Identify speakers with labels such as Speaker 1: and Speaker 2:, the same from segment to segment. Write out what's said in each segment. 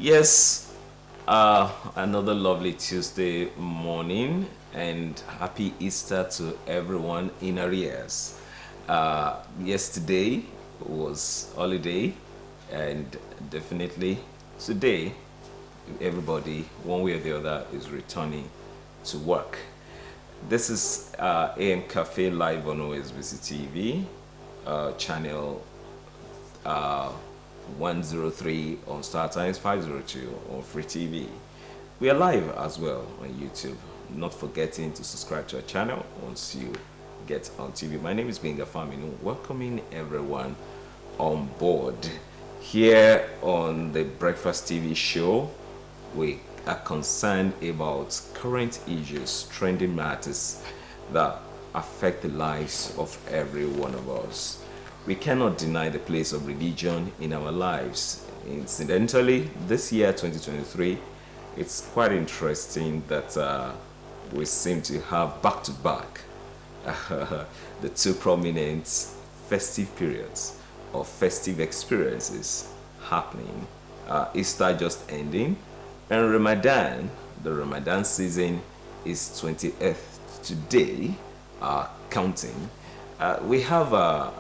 Speaker 1: Yes, another lovely Tuesday morning, and happy Easter to everyone in arrears. Yesterday was holiday, and definitely today, everybody, one way or the other, is returning to work. This is AM Cafe live on OSBC TV, channel 103 on Star Times, 502 on Free TV. We are live as well on YouTube. Not forgetting to subscribe to our channel once you get on TV. My name is Benga Faminu, welcoming everyone on board. Here on the Breakfast TV show, we are concerned about current issues, trending matters that affect the lives of every one of us. We cannot deny the place of religion in our lives. Incidentally, this year, 2023, it's quite interesting that we seem to have back-to-back the two prominent festive periods or festive experiences happening. Easter just ending, and Ramadan, the Ramadan season is 20th today, counting. We have a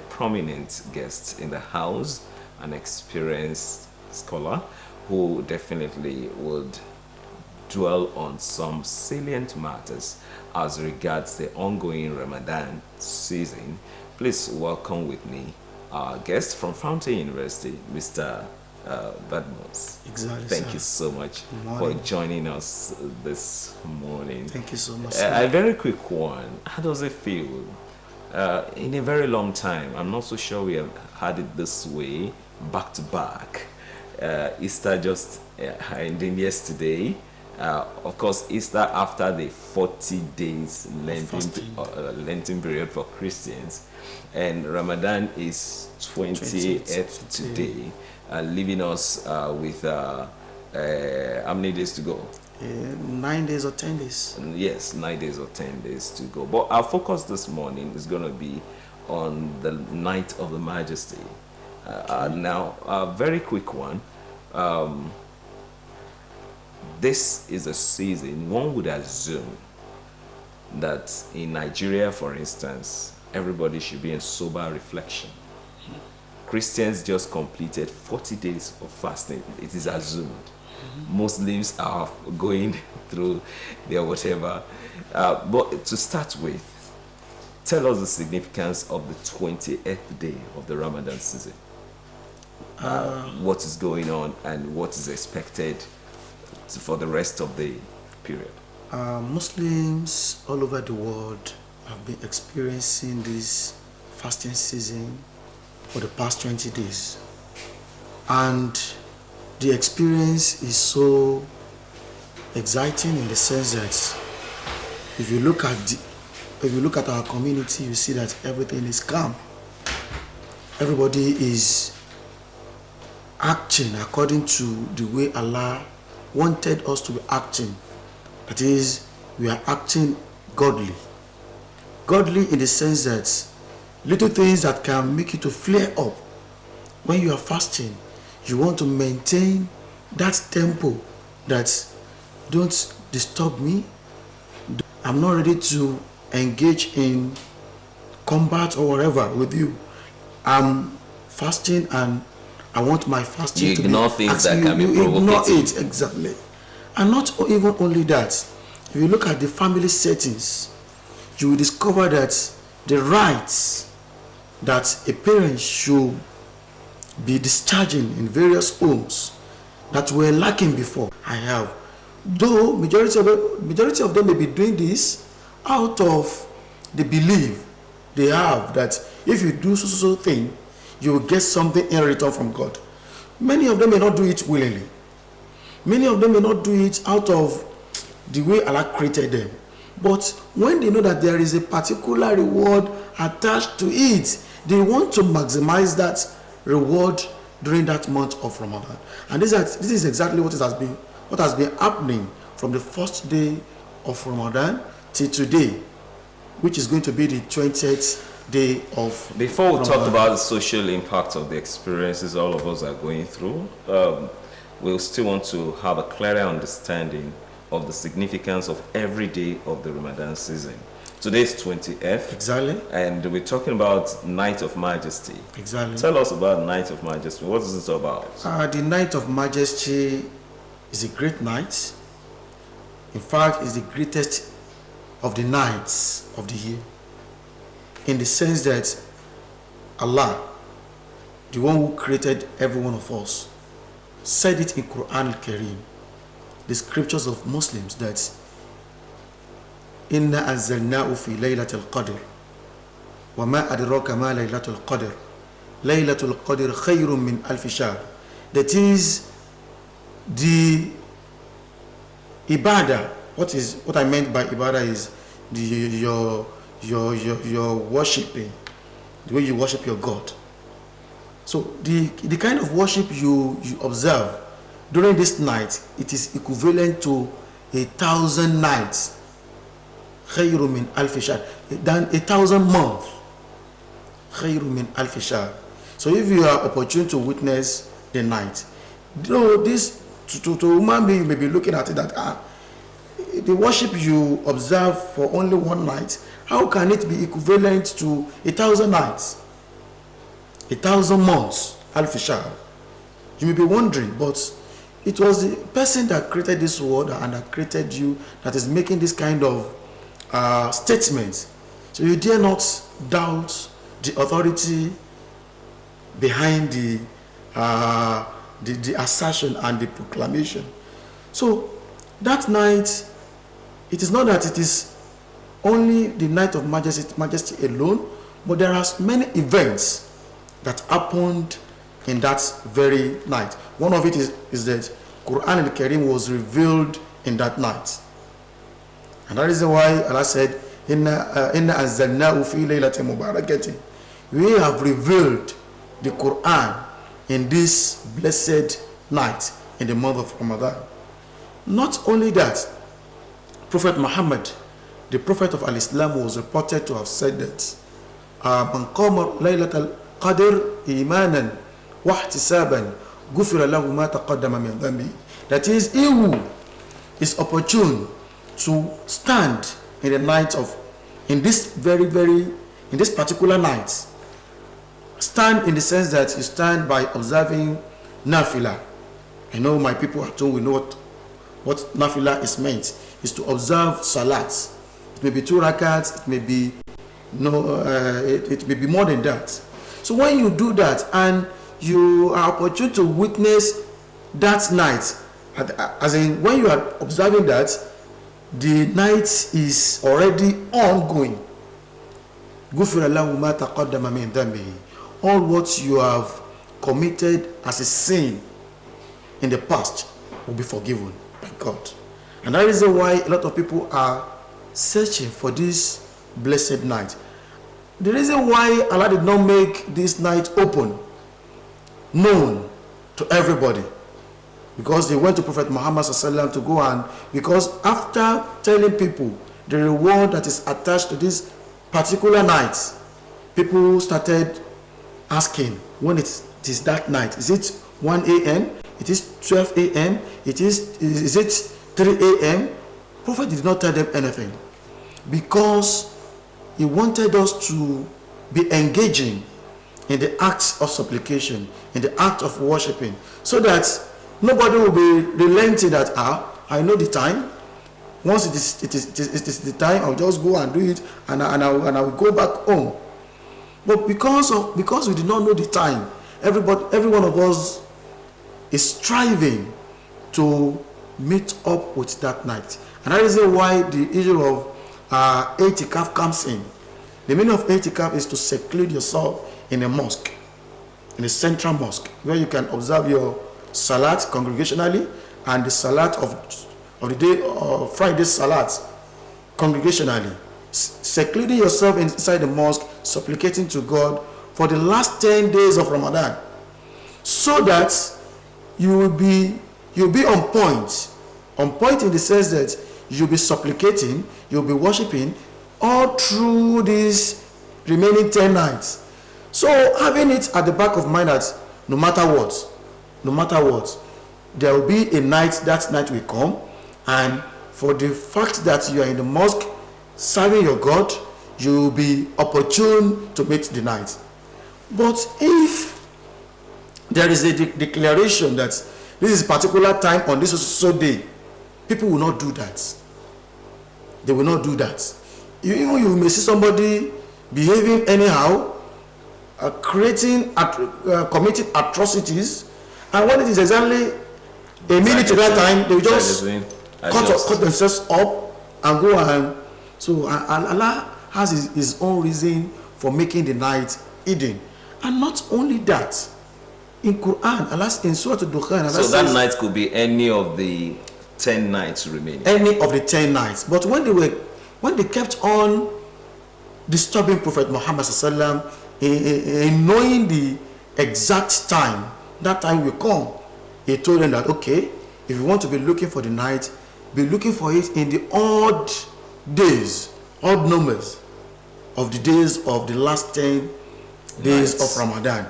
Speaker 1: prominent guest in the house, an experienced scholar who definitely would dwell on some salient matters as regards the ongoing Ramadan season. Please welcome with me our guest from Fountain University, Mr. Badmus.
Speaker 2: Exactly.
Speaker 1: Thank you so much for joining us this morning.
Speaker 2: Thank you so much.
Speaker 1: A very quick one. How does it feel? In a very long time, I'm not so sure we have had it this way, back to back. Easter just ending yesterday. Of course, Easter after the 40 days Lenten period for Christians, and Ramadan is 20th today, leaving us with how many days to go?
Speaker 2: 9 days or 10 days.
Speaker 1: Yes, 9 days or 10 days to go. But our focus this morning is going to be on the Night of the Majesty. Now, a very quick one. This is a season, one would assume that in Nigeria, for instance, everybody should be in sober reflection. Christians just completed 40 days of fasting. It is assumed. Muslims are going through their whatever. But to start with, tell us the significance of the 20th day of the Ramadan season. What is going on and what is expected for the rest of the period?
Speaker 2: Muslims all over the world have been experiencing this fasting season for the past 20 days. And the experience is so exciting in the sense that if you look at our community, you see that everything is calm. Everybody is acting according to the way Allah wanted us to be acting. That is, we are acting godly. Godly in the sense that little things that can make you to flare up when you are fasting, you want to maintain that tempo that don't disturb me. I'm not ready to engage in combat or whatever with you. I'm fasting and I want my fasting
Speaker 1: you
Speaker 2: to
Speaker 1: ignore
Speaker 2: be
Speaker 1: things that can be
Speaker 2: you ignore
Speaker 1: provocative.
Speaker 2: it, exactly. And not even only that, if you look at the family settings, you will discover that the rights that a parent should be discharging in various homes that were lacking before, I have. Though majority of them may be doing this out of the belief they have that if you do so thing, you will get something in return from God. Many of them may not do it willingly. Many of them may not do it out of the way Allah created them. But when they know that there is a particular reward attached to it, they want to maximize that reward during that month of Ramadan. And this is exactly what has been happening from the first day of Ramadan till today, which is going to be the 20th day of
Speaker 1: Before we talk
Speaker 2: Ramadan.
Speaker 1: about the social impact of the experiences all of us are going through, we'll still want to have a clearer understanding of the significance of every day of the Ramadan season. Today is 20th.
Speaker 2: Exactly.
Speaker 1: And we're talking about Night of Majesty.
Speaker 2: Exactly.
Speaker 1: Tell us about Night of Majesty. What is it about?
Speaker 2: The Night of Majesty is a great night. In fact, it's the greatest of the nights of the year. In the sense that Allah, the one who created every one of us, said it in Quran al-Kareem, the scriptures of Muslims, that Inna anzalnahu fi laylatul qadr wa ma adraka ma laylatul qadr laylatul qadr khayrun min alf shahr. That is the ibadah. What I meant by ibadah is your worshiping, the way you worship your God. So the kind of worship you observe during this night, it is equivalent to 1,000 nights, khayru min alf shahr, than 1,000 months, khayru min alf shahr. So if you are opportune to witness the night, this to human being, you may be looking at it that the worship you observe for only one night, how can it be equivalent to 1,000 nights, 1,000 months, alf shahr? You may be wondering, but it was the person that created this world and that created you that is making this kind of statement. So you dare not doubt the authority behind the assertion and the proclamation. So that night, it is not that it is only the Night of Majesty alone, but there are many events that happened in that very night. One of it is that Quran al-Karim was revealed in that night. And that is why Allah said, Inna anzalnahu fi laylatin mubarakatin. We have revealed the Quran in this blessed night in the month of Ramadan. Not only that, Prophet Muhammad, the Prophet of Al-Islam, was reported to have said that Man qama laylatal qadr imanan wa ihtisaban ghufira lahu ma taqaddama min dhanbi. That is, he who is opportune to stand in the night of, in this particular night, stand in the sense that you stand by observing nafila. I know my people at home, we know what nafila is meant, is to observe salat. It may be 2 rakats, it may be it may be more than that. So when you do that and you are opportune to witness that night, as in when you are observing that, the night is already ongoing. All what you have committed as a sin in the past will be forgiven by God. And that is why a lot of people are searching for this blessed night. The reason why Allah did not make this night open, known to everybody, because they went to Prophet Muhammad to go, and because after telling people the reward that is attached to this particular night, people started asking when it is that night. Is it 1 a.m.? It is 12 a.m.? Is it 3 a.m.? Prophet did not tell them anything, because he wanted us to be engaging in the acts of supplication, in the act of worshiping, so that nobody will be relenting that I know the time. Once it is the time, I'll just go and do it, and I will go back home. But because we did not know the time, every one of us is striving to meet up with that night. And that is why the issue of itikaf comes in. The meaning of itikaf is to seclude yourself in a mosque, in a central mosque, where you can observe your salat congregationally and the salat of the day of Friday salat congregationally, secluding yourself inside the mosque, supplicating to God for the last 10 days of Ramadan, so that you'll be on point in the sense that you'll be supplicating, you'll be worshiping all through this remaining 10 nights. So having it at the back of mind that no matter what, there will be a night, that night will come, and for the fact that you are in the mosque serving your God, you will be opportune to meet the night. But if there is a declaration that this is particular time on this so day, people will not do that. They will not do that. You may see somebody behaving anyhow, committing atrocities, and when it is exactly a minute to that time, they will just cut themselves up and go and so Allah has his own reason for making the night hidden. And not only that, in Quran, Allah in Surah Al-Dukhan,
Speaker 1: so that night could be any of the 10 nights remaining.
Speaker 2: Any of the 10 nights. But when they kept on disturbing Prophet Muhammad sallallahu in knowing the exact time, that time will come, he told them that, okay, if you want to be looking for the night, be looking for it in the odd days, odd numbers of the days of the last 10 days of Ramadan.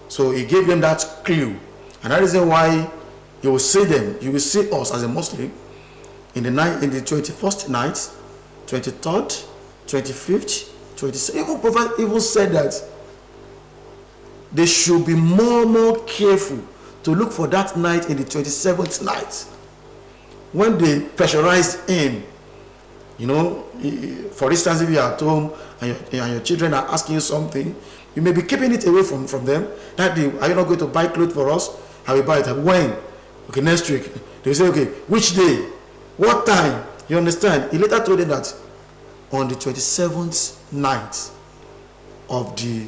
Speaker 2: So he gave them that clue, and that is why you will see them, you will see us as a Muslim in the 21st night, 23rd, 25th, 26th. Even Prophet even said that they should be more careful to look for that night in the 27th night, when they pressurized him. You know, for instance, if you are at home and your children are asking you something, you may be keeping it away from them. That day, are you not going to buy clothes for us? I will buy it. When? Okay, next week. They will say, okay, which day? What time? You understand? He later told them that on the 27th night of the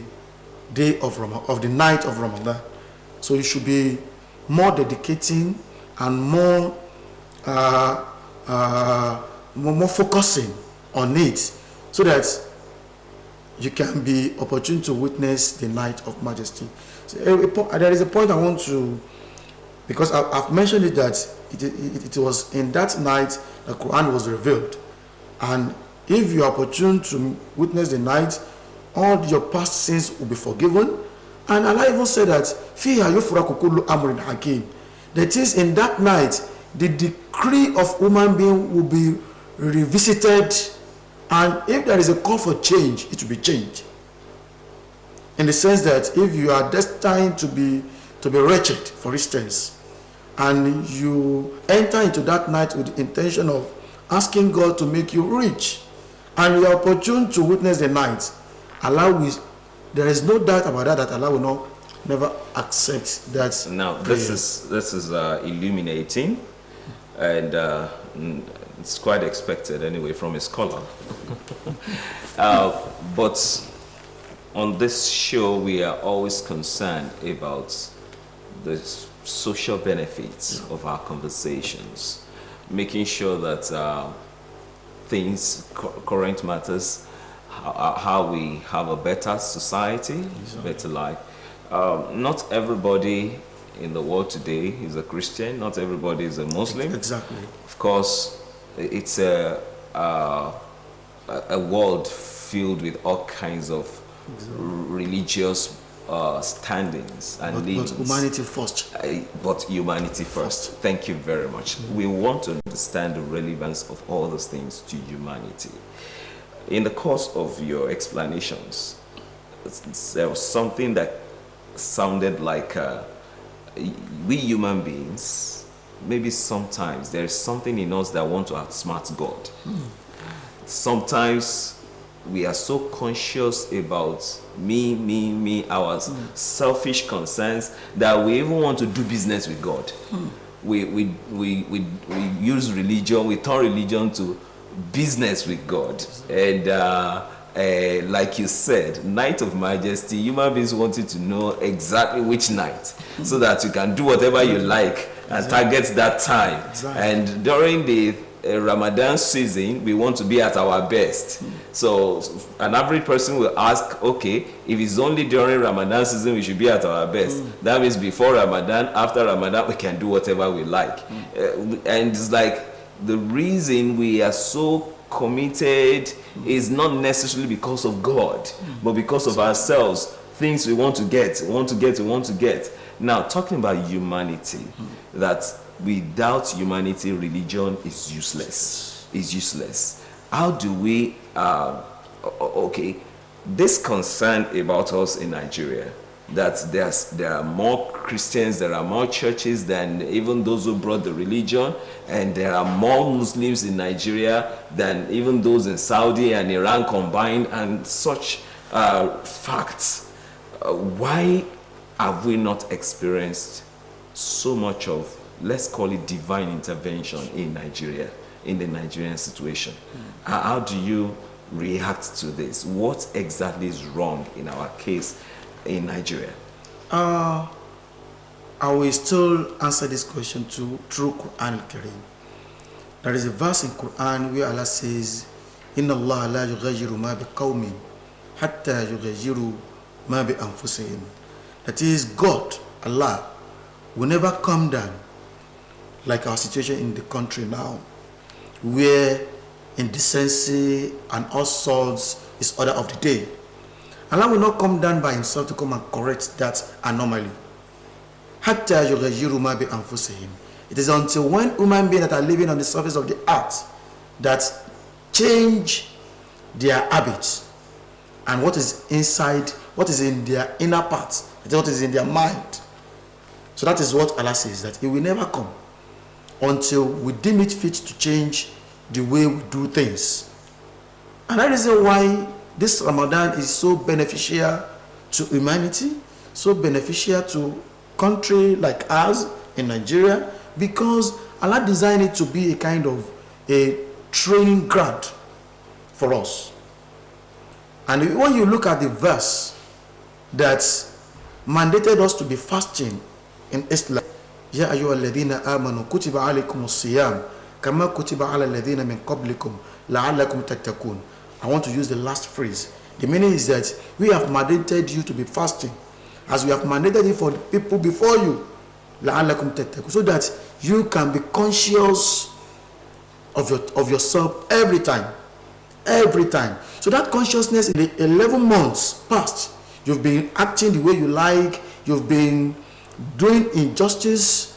Speaker 2: day of Ramadan, of the night of Ramadan. So you should be more dedicating and more focusing on it, so that you can be opportune to witness the night of majesty. So, there is a point I want to, because I've mentioned it, that it was in that night the Quran was revealed, and if you are opportune to witness the night, all your past sins will be forgiven. And Allah even said that fiha yufraku kullu amrin hakim, that is, in that night the decree of human being will be revisited, and if there is a call for change, it will be changed, in the sense that if you are destined to be wretched, for instance, and you enter into that night with the intention of asking God to make you rich, and you are opportune to witness the night, Allah will, there is no doubt about that Allah will never accept that. Now
Speaker 1: this is illuminating, and it's quite expected anyway from a scholar. But on this show, we are always concerned about the social benefits of our conversations, making sure that current matters, how we have a better society, better life. Not everybody in the world today is a Christian. Not everybody is a Muslim.
Speaker 2: Exactly.
Speaker 1: Of course, it's a world filled with all kinds of religious standings and leanings.
Speaker 2: But humanity first.
Speaker 1: But humanity first. Thank you very much. We want to understand the relevance of all those things to humanity. In the course of your explanations, there was something that sounded like we human beings, maybe sometimes there is something in us that want to outsmart God. Sometimes we are so conscious about me, our selfish concerns, that we even want to do business with God. We use religion, we turn religion to business with God. And like you said, night of majesty, human beings wanted to know exactly which night, so that you can do whatever you like and target that time. And during the Ramadan season, we want to be at our best. So an average person will ask, okay, if it's only during Ramadan season we should be at our best, that means before Ramadan, after Ramadan, we can do whatever we like. And it's like the reason we are so committed is not necessarily because of God, but because of ourselves. Things we want to get. Now, talking about humanity, that without humanity, religion is useless. How do we, okay, this concern about us in Nigeria, that there are more Christians, there are more churches than even those who brought the religion, and there are more Muslims in Nigeria than even those in Saudi and Iran combined, and such facts. Why have we not experienced so much of, let's call it, divine intervention in Nigeria, in the Nigerian situation? How do you react to this? What exactly is wrong in our case in Nigeria?
Speaker 2: I will still answer this question through Quran al-Karim. There is a verse in Quran where Allah says, "Inna Allah la yughayyiru ma bi qawmin hatta yughayyiru ma bi anfusihim." That is, God, Allah, will never come down like our situation in the country now, where indecency and all sorts is order of the day. Allah will not come down by himself to come and correct that anomaly. Hatta yughayyiru ma bi anfusihim. It is until when human beings that are living on the surface of the earth that change their habits and what is inside, what is in their inner parts, what is in their mind. So that is what Allah says, that He will never come until we deem it fit to change the way we do things. And that is why this Ramadan is so beneficial to humanity, so beneficial to country like ours in Nigeria, because Allah designed it to be a kind of a training ground for us. And when you look at the verse that mandated us to be fasting in Islam, Ya ayyuhalladhina amanu kutiba alaykumus siyam kama kutiba ala alladhina min qablikum la'allakum tattaqun. I want to use the last phrase. The meaning is that we have mandated you to be fasting as we have mandated it for the people before you, la'allakum tattaqun, so that you can be conscious of yourself every time. So that consciousness in the 11 months past, you've been acting the way you like, you've been doing injustice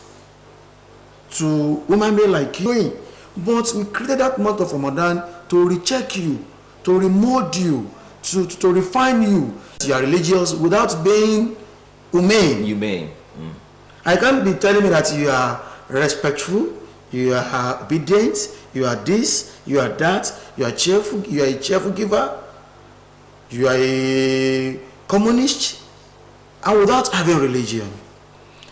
Speaker 2: to human beings like you. But we created that month of Ramadan to recheck you, to remold you, to refine you. You are religious without being humane. I can't be telling me that you are respectful, you are obedient, you are this, you are that, you are cheerful, you are a cheerful giver, you are a communist, and without having religion.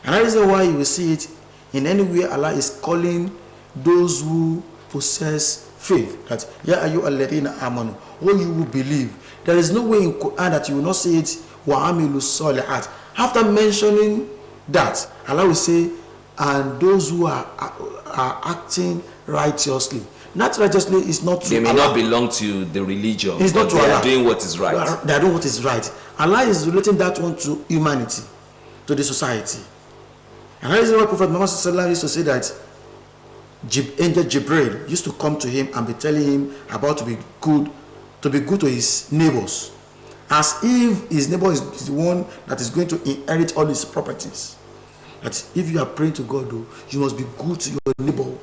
Speaker 2: And that is why you will see it in any way Allah is calling those who possess faith, that Ya ayyuhalladhina amanu, all you will believe. There is no way in Quran that you will not say it, wa amilu solihat. After mentioning that, Allah will say, and those who are acting righteously. Not righteously is not to
Speaker 1: They may
Speaker 2: Allah.
Speaker 1: not belong to the religion,
Speaker 2: It's
Speaker 1: but
Speaker 2: not to
Speaker 1: they
Speaker 2: Allah.
Speaker 1: are doing what is right.
Speaker 2: They are doing what is right. Allah is relating that one to humanity, to the society. And that is why Prophet Muhammad used to say that Angel Jibril used to come to him and be telling him about to be good to his neighbors, as if his neighbor is the one that is going to inherit all his properties. That if you are praying to God, you must be good to your neighbor.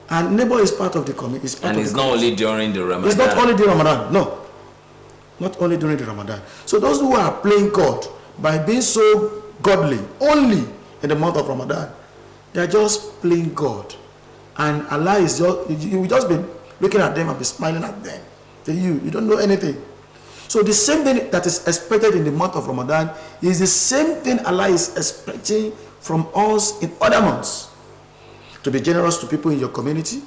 Speaker 2: And neighbor is part of the community.
Speaker 1: And it's not only during the Ramadan.
Speaker 2: It's not only during Ramadan. No. Not only during the Ramadan. So those who are playing God by being so godly only in the month of Ramadan, they are just playing God. And Allah is just, you will just be looking at them and be smiling at them. You don't know anything. So the same thing that is expected in the month of Ramadan is the same thing Allah is expecting from us in other months. To be generous to people in your community,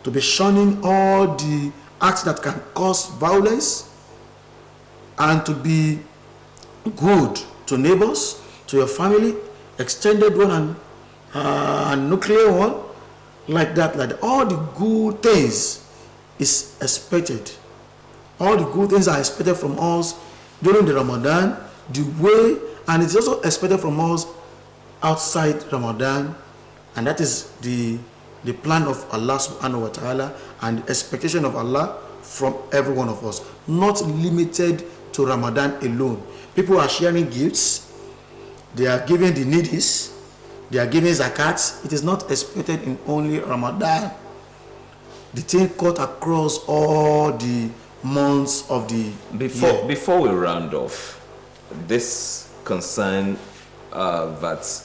Speaker 2: to be shunning all the acts that can cause violence, and to be good to neighbors, to your family, extended one and nuclear one, like that. All the good things is expected. All the good things are expected from us during the Ramadan, the way, and it's also expected from us outside Ramadan, and that is the the plan of Allah subhanahu wa ta'ala and the expectation of Allah from every one of us, not limited to Ramadan alone. People are sharing gifts, they are giving the needy, they are giving zakat. It is not expected in only Ramadan. The thing cut across all the months of the year.
Speaker 1: Before we round off, this concern that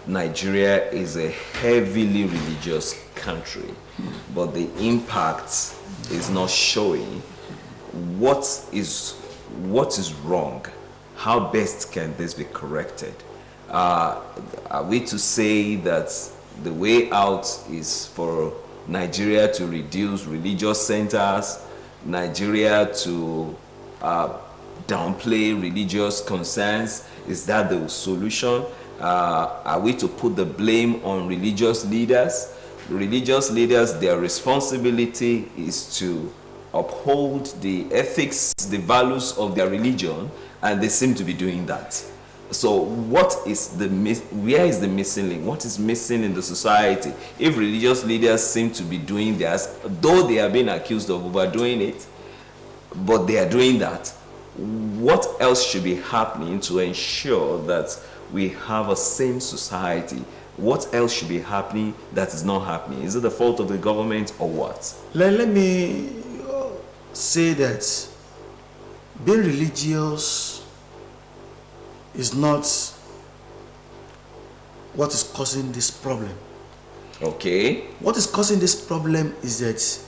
Speaker 1: Nigeria is a heavily religious country, but the impact is not showing. What is wrong? How best can this be corrected? Are we to say that the way out is for Nigeria to reduce religious centers, Nigeria to downplay religious concerns? Is that the solution? Are we to put the blame on religious leaders? Religious leaders, their responsibility is to uphold the ethics, the values of their religion, and they seem to be doing that. So where is the missing link? What is missing in the society? If religious leaders seem to be doing theirs, though they are being accused of overdoing it, but they are doing that, what else should be happening to ensure that we have a sane society? What else should be happening that is not happening? Is it the fault of the government or what?
Speaker 2: Let me say that being religious is not what is causing this problem.
Speaker 1: Okay.
Speaker 2: What is causing this problem is that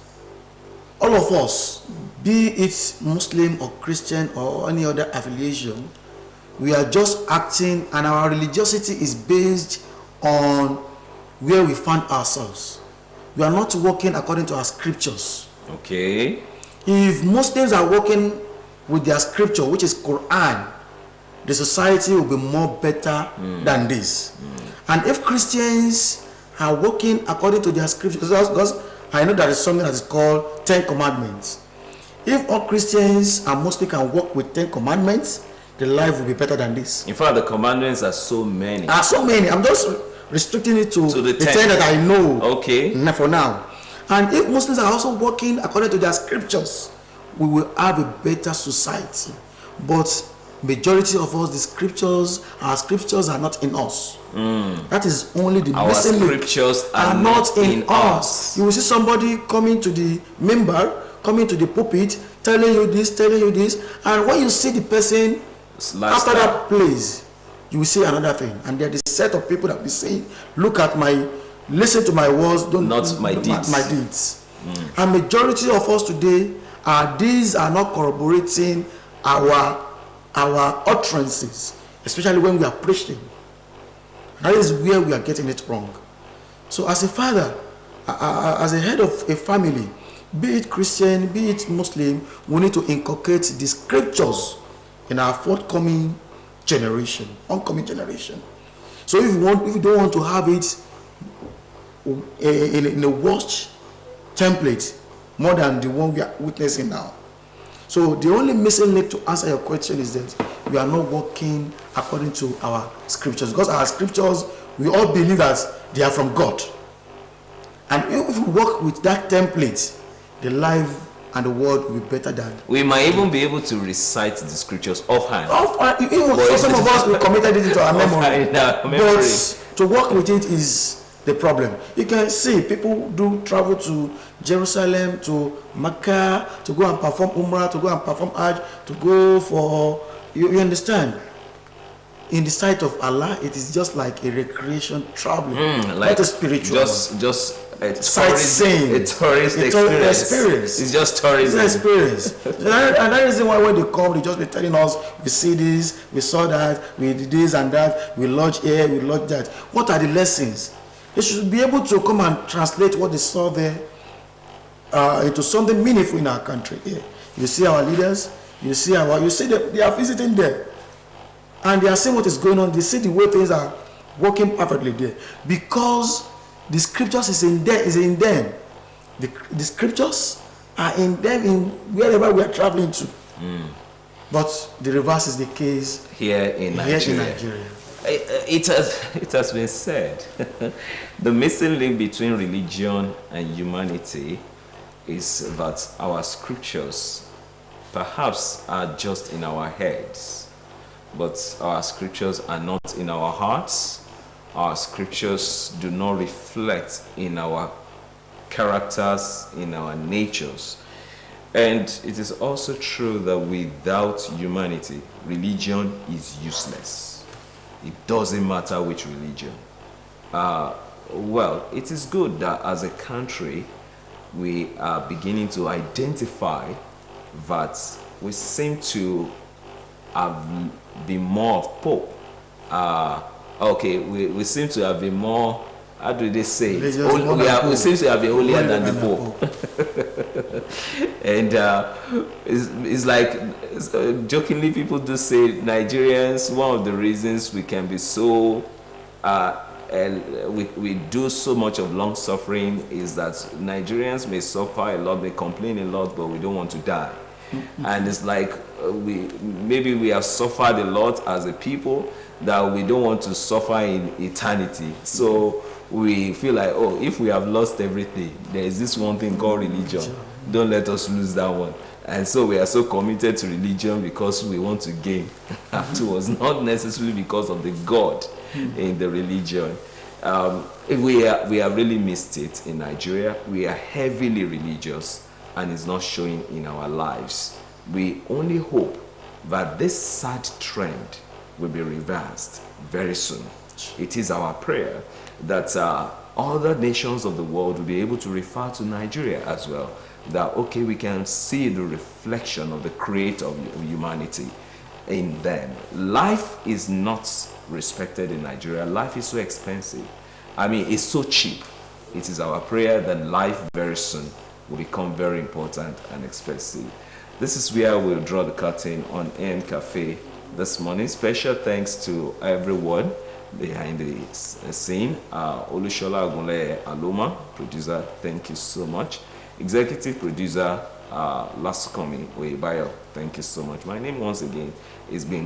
Speaker 2: all of us, be it Muslim or Christian or any other affiliation, we are just acting, and our religiosity is based on where we find ourselves. We are not working according to our scriptures.
Speaker 1: Okay.
Speaker 2: If Muslims are working with their scripture, which is Quran, the society will be more better than this. And if Christians are working according to their scriptures, because I know there is something that is called 10 Commandments. If all Christians and Muslims can work with 10 Commandments, the life will be better than this.
Speaker 1: In fact, the commandments are so many.
Speaker 2: I'm just restricting it to the 10 that I know.
Speaker 1: Okay.
Speaker 2: For now. And if Muslims are also working according to their scriptures, we will have a better society. But majority of us, our scriptures are not in us. That is only the missing link.
Speaker 1: Our scriptures are not in us.
Speaker 2: You will see somebody coming to the member, coming to the pulpit, telling you this, and when you see the person after that place, you will see another thing. And there is a set of people that will be saying, listen to my words, not my deeds. And majority of us today, our deeds are not corroborating our utterances, especially when we are preaching. That is where we are getting it wrong. So as a father, as a head of a family, be it Christian, be it Muslim, we need to inculcate the scriptures in our oncoming generation. So if you don't want to have it in a worse template more than the one we are witnessing now. So the only missing link to answer your question is that we are not working according to our scriptures, because our scriptures, we all believe that they are from God. And if we work with that template, the life and the world will be better than.
Speaker 1: We might even be able to recite the scriptures offhand.
Speaker 2: Even for some of us, we committed it into our memory. But to work with it is the problem. You can see people do travel to Jerusalem, to Mecca, to go and perform Umrah, to go and perform Hajj, to go for, you understand? In the sight of Allah, it is just like a recreation traveling, not a spiritual.
Speaker 1: Just a
Speaker 2: sightseeing,
Speaker 1: a tourist experience. It's just tourism.
Speaker 2: It's an experience. And that is why when they come, they just be telling us, we see this, we saw that, we did this and that, we lodge here, we lodge that. What are the lessons? They should be able to come and translate what they saw there into something meaningful in our country. Yeah. You see our leaders, you see that they are visiting there, and they are seeing what is going on. They see the way things are working perfectly there, because the scriptures is in them. The scriptures are in them, in wherever we are traveling to. But the reverse is the case
Speaker 1: here in Nigeria. it has been said, the missing link between religion and humanity is that our scriptures perhaps are just in our heads, but our scriptures are not in our hearts. Our scriptures do not reflect in our characters, in our natures. And it is also true that without humanity, religion is useless. It doesn't matter which religion. Well, it is good that as a country, we are beginning to identify that we seem to have been more of Pope. Okay, we seem to have been more, how do they say? We seem to have been holier than the Pope. And it's like, jokingly, people do say Nigerians, one of the reasons we can be so, we do so much of long suffering is that Nigerians may suffer a lot, may complain a lot, but we don't want to die. And it's like maybe we have suffered a lot as a people that we don't want to suffer in eternity. So we feel like, oh, if we have lost everything, there is this one thing called religion. Don't let us lose that one. And so we are so committed to religion because we want to gain afterwards, not necessarily because of the God in the religion. We have really missed it in Nigeria. We are heavily religious, and it's not showing in our lives. We only hope that this sad trend will be reversed very soon. It is our prayer that other nations of the world will be able to refer to Nigeria as well. That, okay, we can see the reflection of the creator of humanity in them. Life is not respected in Nigeria. Life is so expensive. I mean, it's so cheap. It is our prayer that life very soon will become very important and expensive. This is where we'll draw the curtain on AM Cafe this morning. Special thanks to everyone behind the scene. Olushola Agunle Aloma, producer, thank you so much. Executive producer, Lasukomi Oyebayo, thank you so much. My name once again is Benga.